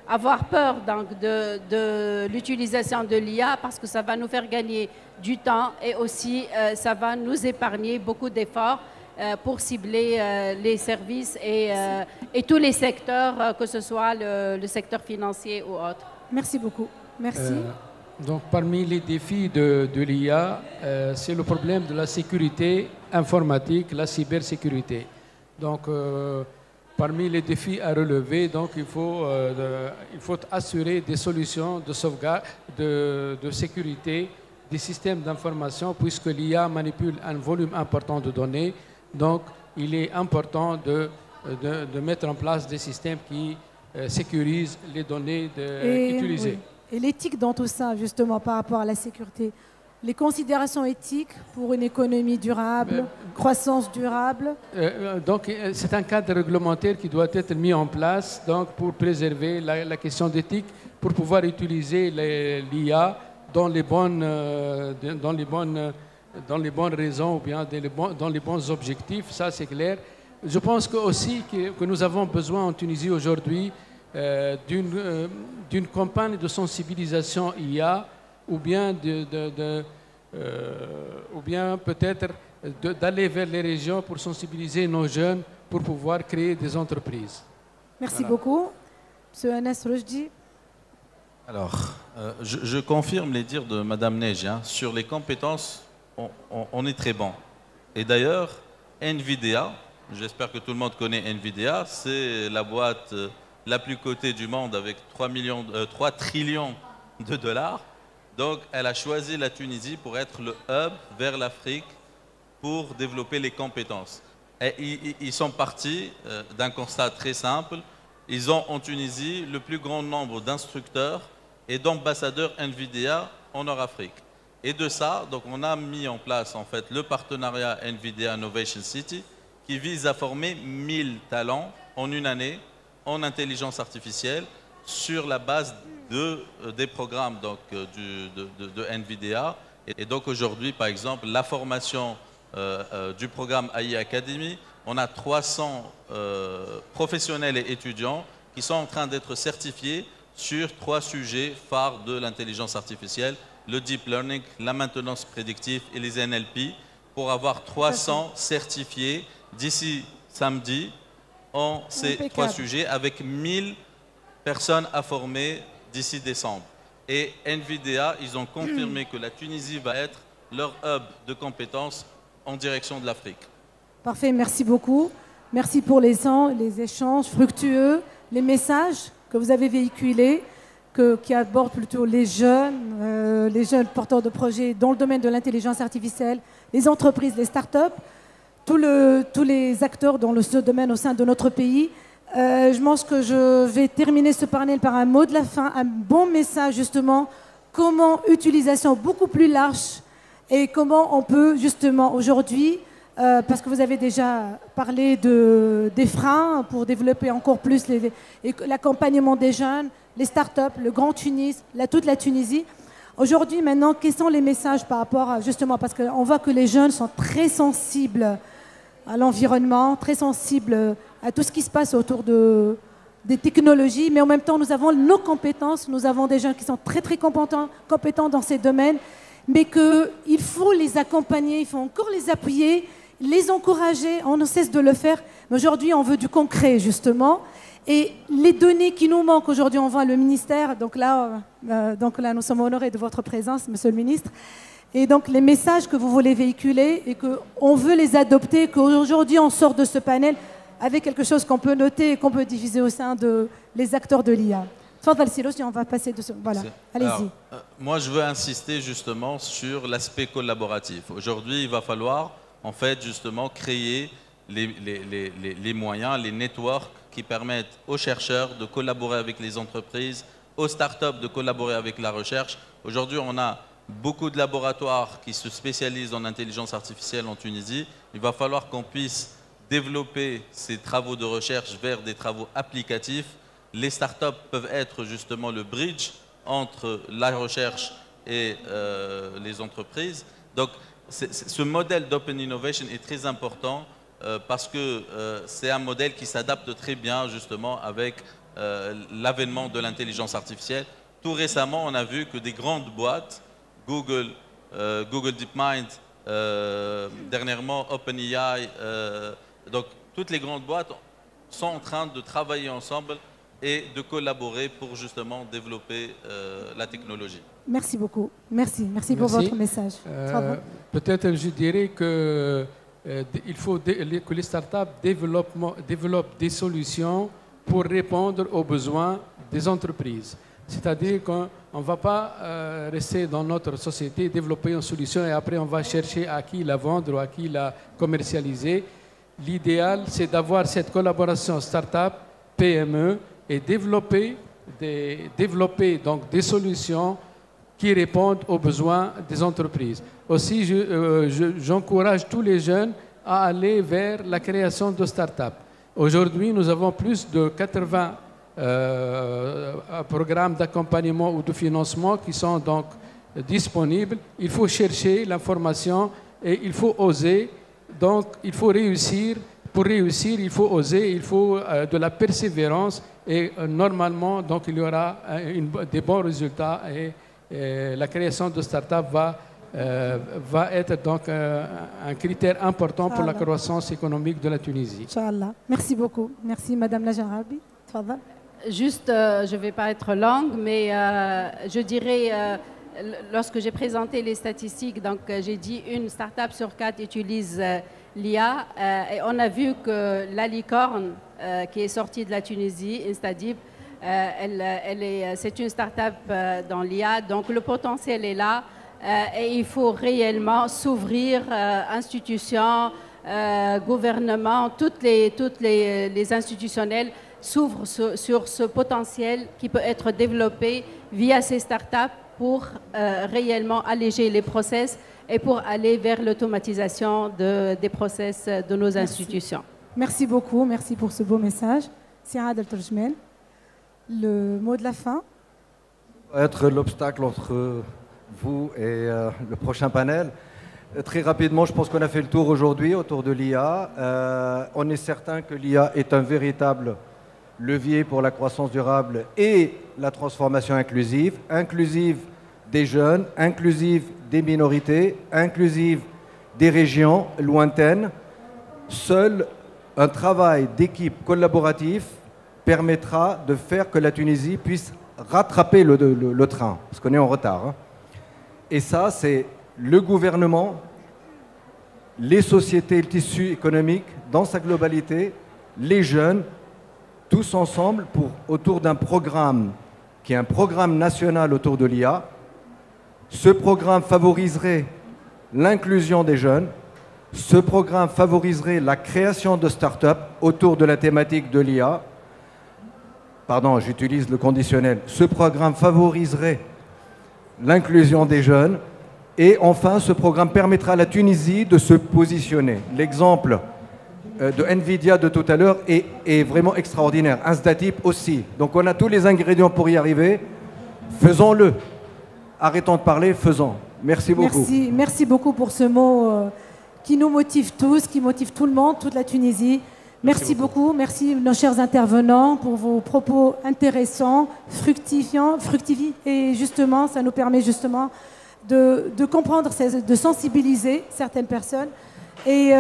avoir peur donc, de l'utilisation de l'IA, parce que ça va nous faire gagner du temps et aussi ça va nous épargner beaucoup d'efforts pour cibler les services et tous les secteurs, que ce soit le secteur financier ou autre. Merci beaucoup. Merci. Donc, parmi les défis de l'IA, c'est le problème de la sécurité informatique, la cybersécurité. Donc, parmi les défis à relever, donc, il faut assurer des solutions de sauvegarde, de sécurité des systèmes d'information, puisque l'IA manipule un volume important de données. Donc, il est important de mettre en place des systèmes qui sécurisent les données utilisées. Oui. Et l'éthique dans tout ça, justement, par rapport à la sécurité. Les considérations éthiques pour une économie durable, croissance durable. Donc, c'est un cadre réglementaire qui doit être mis en place donc, pour préserver la question d'éthique, pour pouvoir utiliser l'IA dans les bonnes raisons ou bien dans les bons objectifs, ça c'est clair. Je pense aussi que nous avons besoin en Tunisie aujourd'hui d'une campagne de sensibilisation IA, ou bien peut-être d'aller vers les régions pour sensibiliser nos jeunes pour pouvoir créer des entreprises. Merci beaucoup. Monsieur Anas Rojdi. Alors, je confirme les dires de Madame Neige. Sur les compétences, on est très bon. Et d'ailleurs, NVIDIA, j'espère que tout le monde connaît NVIDIA, c'est la boîte la plus cotée du monde avec 3 trillions de dollars. Donc, elle a choisi la Tunisie pour être le hub vers l'Afrique pour développer les compétences. Et ils sont partis d'un constat très simple. Ils ont en Tunisie le plus grand nombre d'instructeurs et d'ambassadeurs NVIDIA en Nord-Afrique. Et de ça, donc on a mis en place en fait le partenariat NVIDIA Innovation City qui vise à former 1000 talents en une année en intelligence artificielle sur la base des programmes donc, de NVIDIA. Et donc aujourd'hui, par exemple, la formation du programme AI Academy, on a 300 professionnels et étudiants qui sont en train d'être certifiés sur 3 sujets phares de l'intelligence artificielle, le deep learning, la maintenance prédictive et les NLP, pour avoir 300 certifiés d'ici samedi en ces 3 sujets, avec 1000 personnes à former d'ici décembre. Et NVIDIA, ils ont confirmé que la Tunisie va être leur hub de compétences en direction de l'Afrique. Parfait, merci beaucoup. Merci pour les échanges fructueux, les messages que vous avez véhiculés, qui abordent plutôt les jeunes porteurs de projets dans le domaine de l'intelligence artificielle, les entreprises, les start-up, tous les acteurs dans ce domaine au sein de notre pays. Je pense que je vais terminer ce panel par un mot de la fin, un bon message justement, comment utilisation beaucoup plus large et comment on peut justement aujourd'hui, parce que vous avez déjà parlé des freins pour développer encore plus l'accompagnement des jeunes, les start-up, le Grand Tunis, toute la Tunisie. Aujourd'hui, maintenant, quels sont les messages par rapport à, justement, parce qu'on voit que les jeunes sont très sensibles à l'environnement, très sensibles à tout ce qui se passe autour des technologies, mais en même temps, nous avons nos compétences, nous avons des jeunes qui sont très, très compétents dans ces domaines, mais qu'il faut les accompagner, il faut encore les appuyer, les encourager, on ne cesse de le faire, mais aujourd'hui, on veut du concret, justement. Et les données qui nous manquent aujourd'hui, on voit le ministère, donc là, nous sommes honorés de votre présence, monsieur le ministre, et donc les messages que vous voulez véhiculer et qu'on veut les adopter, qu'aujourd'hui on sort de ce panel avec quelque chose qu'on peut noter et qu'on peut diviser au sein des acteurs de l'IA. On va passer de ce... Voilà, allez-y. Moi, je veux insister justement sur l'aspect collaboratif. Aujourd'hui, il va falloir, en fait, justement, créer les moyens, les networks qui permettent aux chercheurs de collaborer avec les entreprises, aux startups de collaborer avec la recherche. Aujourd'hui, on a beaucoup de laboratoires qui se spécialisent en intelligence artificielle en Tunisie. Il va falloir qu'on puisse développer ces travaux de recherche vers des travaux applicatifs. Les startups peuvent être justement le bridge entre la recherche et les entreprises. Donc, ce modèle d'open innovation est très important parce que c'est un modèle qui s'adapte très bien justement avec l'avènement de l'intelligence artificielle. Tout récemment, on a vu que des grandes boîtes, Google, Google DeepMind, dernièrement OpenAI, donc toutes les grandes boîtes sont en train de travailler ensemble et de collaborer pour justement développer la technologie. Merci beaucoup. Merci pour votre message. Peut-être je dirais que il faut que les startups développent des solutions pour répondre aux besoins des entreprises. C'est-à-dire qu'on ne va pas rester dans notre société, développer une solution et après on va chercher à qui la vendre ou à qui la commercialiser. L'idéal, c'est d'avoir cette collaboration start-up, PME et développer donc des solutions qui répondent aux besoins des entreprises. Aussi, j'encourage tous les jeunes à aller vers la création de start-up. Aujourd'hui, nous avons plus de 80 programmes d'accompagnement ou de financement qui sont donc disponibles. Il faut chercher l'information et il faut oser. Donc, il faut réussir. Pour réussir, il faut oser, il faut de la persévérance et normalement, donc, il y aura des bons résultats et la création de start-up va être donc un critère important pour la croissance économique de la Tunisie. Inch'Allah. Merci beaucoup. Merci, Madame Lajarabi. Juste, je ne vais pas être longue, mais je dirais, lorsque j'ai présenté les statistiques, donc j'ai dit une start-up sur 4 utilise l'IA et on a vu que la licorne qui est sortie de la Tunisie, Instadeep, c'est une start-up dans l'IA, donc le potentiel est là et il faut réellement s'ouvrir, institutions, gouvernements, toutes les institutionnels s'ouvrent sur ce potentiel qui peut être développé via ces start-up pour réellement alléger les process et pour aller vers l'automatisation des process de nos institutions. Merci beaucoup, merci pour ce beau message. Siad El-Terjmel, le mot de la fin. Ça va être l'obstacle entre vous et le prochain panel. Très rapidement, je pense qu'on a fait le tour aujourd'hui autour de l'IA. On est certain que l'IA est un véritable levier pour la croissance durable et la transformation inclusive des jeunes, inclusive des minorités, inclusive des régions lointaines. Seul un travail d'équipe collaboratif permettra de faire que la Tunisie puisse rattraper le train, parce qu'on est en retard. Hein. Et ça, c'est le gouvernement, les sociétés, le tissu économique dans sa globalité, les jeunes, tous ensemble autour d'un programme qui est un programme national autour de l'IA. Ce programme favoriserait l'inclusion des jeunes. Ce programme favoriserait la création de start-up autour de la thématique de l'IA. Pardon, j'utilise le conditionnel. Ce programme favoriserait l'inclusion des jeunes. Et enfin, ce programme permettra à la Tunisie de se positionner. L'exemple de Nvidia de tout à l'heure est vraiment extraordinaire. Instatype aussi. Donc on a tous les ingrédients pour y arriver. Faisons-le. Arrêtons de parler, faisons. Merci beaucoup. Merci beaucoup pour ce mot qui nous motive tous, qui motive tout le monde, toute la Tunisie. Merci beaucoup. Merci nos chers intervenants pour vos propos intéressants, fructifiants, et justement, ça nous permet justement de comprendre, de sensibiliser certaines personnes et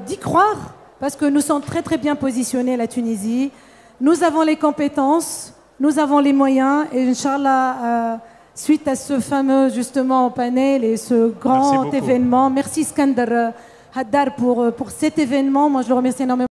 d'y croire, parce que nous sommes très très bien positionnés, la Tunisie. Nous avons les compétences, nous avons les moyens, et Inch'Allah, suite à ce fameux justement panel et ce grand événement, merci Iskandar Haddar pour cet événement. Moi, je le remercie énormément.